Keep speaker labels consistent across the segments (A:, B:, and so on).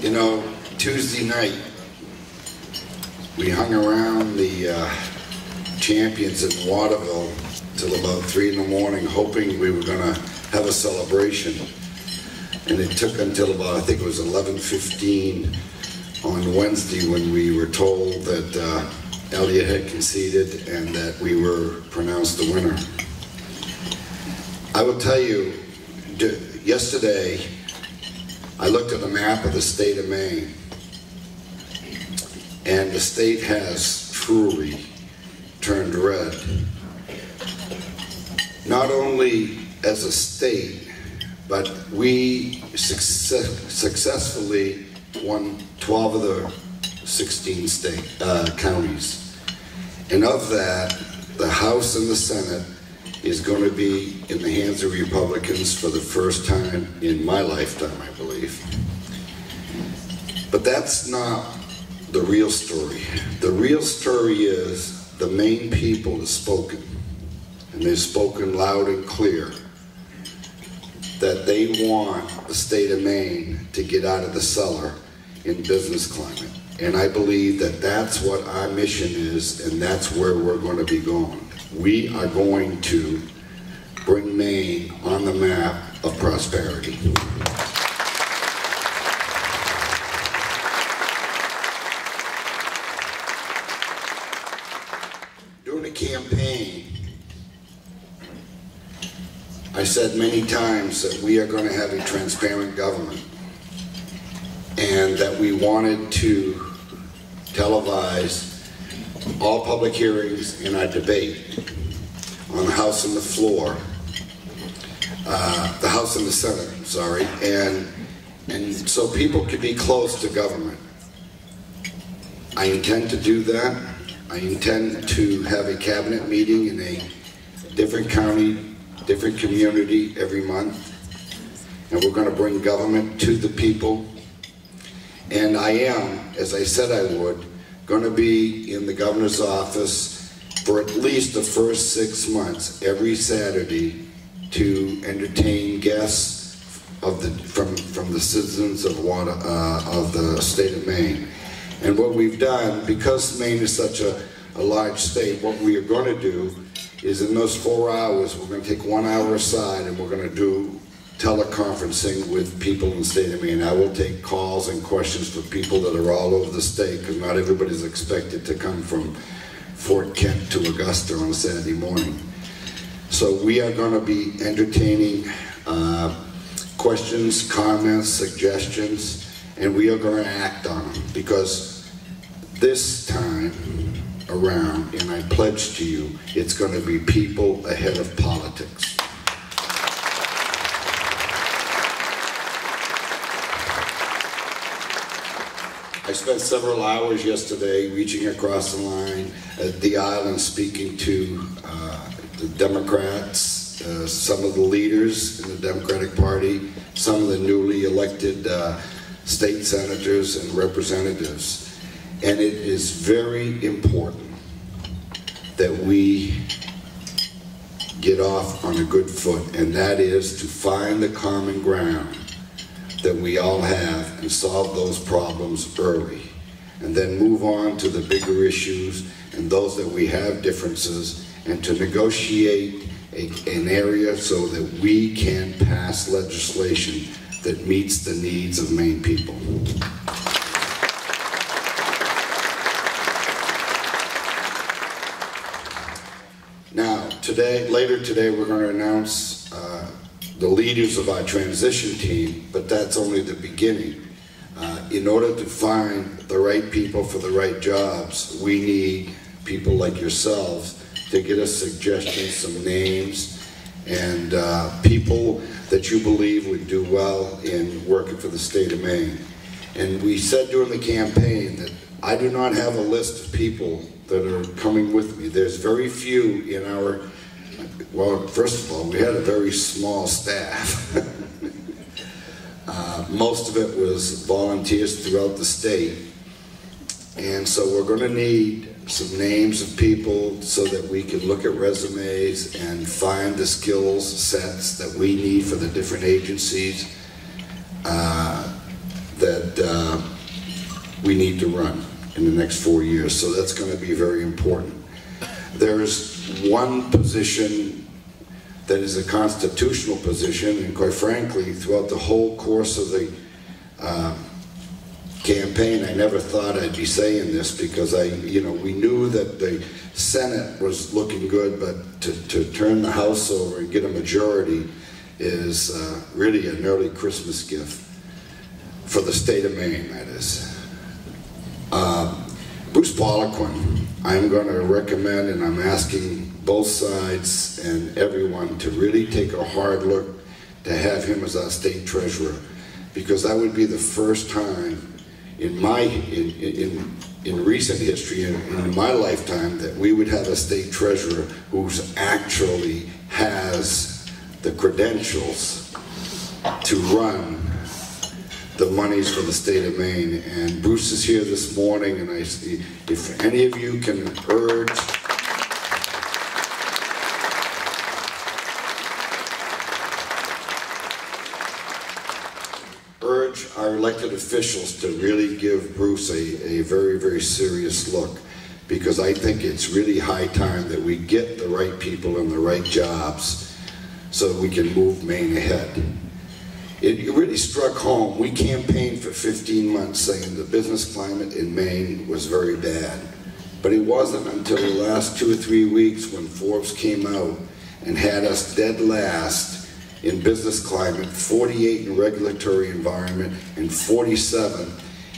A: You know, Tuesday night, we hung around the Champions in Waterville till about 3 in the morning, hoping we were going to have a celebration. And it took until about, I think it was 11:15 on Wednesday when we were told that Elliott had conceded and that we were pronounced the winner. I will tell you, yesterday, I looked at the map of the state of Maine, and the state has truly turned red. Not only as a state, but we successfully won 12 of the 16 counties. And of that, the House and the Senate is going to be in the hands of Republicans for the first time in my lifetime, I believe. But that's not the real story. The real story is the Maine people have spoken, and they've spoken loud and clear, that they want the state of Maine to get out of the cellar in business climate. And I believe that that's what our mission is, and that's where we're going to be going. We are going to bring Maine on the map of prosperity. During the campaign, I said many times that we are going to have a transparent government, and that we wanted to televise all public hearings in our debate on the House and the floor, the House and the Senate, sorry, and so people could be close to government. I intend to do that. I intend to have a cabinet meeting in a different county, different community every month, and we're going to bring government to the people. And I am, as I said I would, going to be in the governor's office for at least the first 6 months, every Saturday, to entertain guests of from the citizens of the state of Maine. And what we've done, because Maine is such a large state, what we are going to do is in those 4 hours, we're going to take 1 hour aside and we're going to do teleconferencing with people in the state of Maine. I will take calls and questions for people that are all over the state, because not everybody's expected to come from Fort Kent to Augusta on a Saturday morning. So we are going to be entertaining questions, comments, suggestions, and we are going to act on them, because this time around, and I pledge to you, it's going to be people ahead of politics. I spent several hours yesterday reaching across the line at the aisle and speaking to the Democrats, some of the leaders in the Democratic Party, some of the newly elected state senators and representatives. And it is very important that we get off on a good foot, and that is to find the common ground that we all have and solve those problems early, and then move on to the bigger issues and those that we have differences, and to negotiate an area so that we can pass legislation that meets the needs of Maine people. Now, later today, we're going to announce the leaders of our transition team, but that's only the beginning. In order to find the right people for the right jobs, we need people like yourselves to get us suggestions, some names, and people that you believe would do well in working for the state of Maine. And we said during the campaign that I do not have a list of people that are coming with me. There's very few in our, well, first of all, we had a very small staff. Most of it was volunteers throughout the state. And so we're going to need some names of people so that we can look at resumes and find the skills sets that we need for the different agencies that that we need to run in the next 4 years. So that's going to be very important. There's one position that is a constitutional position, and quite frankly, throughout the whole course of the campaign, I never thought I'd be saying this, because we knew that the Senate was looking good, but to turn the House over and get a majority is really an early Christmas gift for the state of Maine, that is. Bruce Poliquin, I'm going to recommend, and I'm asking both sides and everyone to really take a hard look to have him as our state treasurer, because that would be the first time in recent history, in my lifetime, that we would have a state treasurer who actually has the credentials to run the monies for the state of Maine. And Bruce is here this morning, and if any of you can urge our elected officials to really give Bruce a very, very serious look, because I think it's really high time that we get the right people in the right jobs so that we can move Maine ahead. It really struck home. We campaigned for 15 months saying the business climate in Maine was very bad. But it wasn't until the last 2 or 3 weeks when Forbes came out and had us dead last in business climate, 48 in regulatory environment, and 47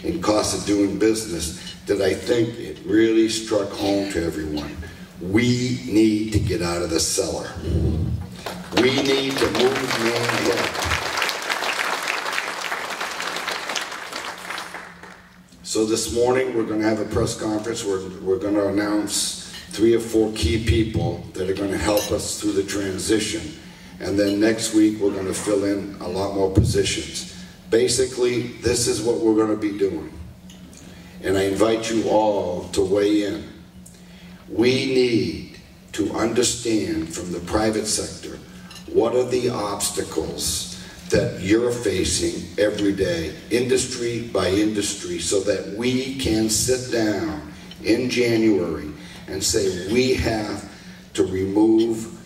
A: in cost of doing business, that I think it really struck home to everyone. We need to get out of the cellar. We need to move Maine ahead. So this morning we're going to have a press conference where we're going to announce 3 or 4 key people that are going to help us through the transition. And then next week we're going to fill in a lot more positions. Basically, this is what we're going to be doing. And I invite you all to weigh in. We need to understand from the private sector what are the obstacles that you're facing every day, industry by industry, so that we can sit down in January and say we have to remove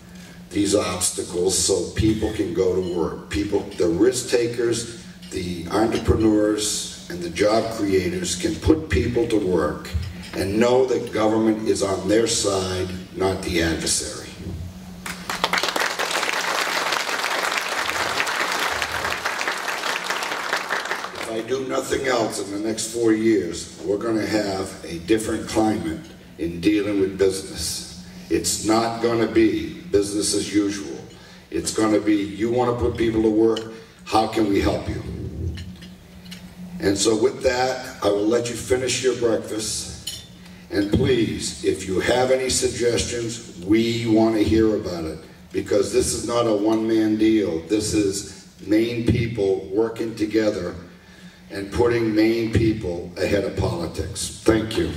A: these obstacles so people can go to work. People, the risk takers, the entrepreneurs, and the job creators can put people to work and know that government is on their side, not the adversary. If I do nothing else in the next 4 years, we're going to have a different climate in dealing with business. It's not going to be business as usual. It's going to be, you want to put people to work, how can we help you? And so with that, I will let you finish your breakfast. And please, if you have any suggestions, we want to hear about it, because this is not a one-man deal. This is Maine people working together and putting Maine people ahead of politics. Thank you.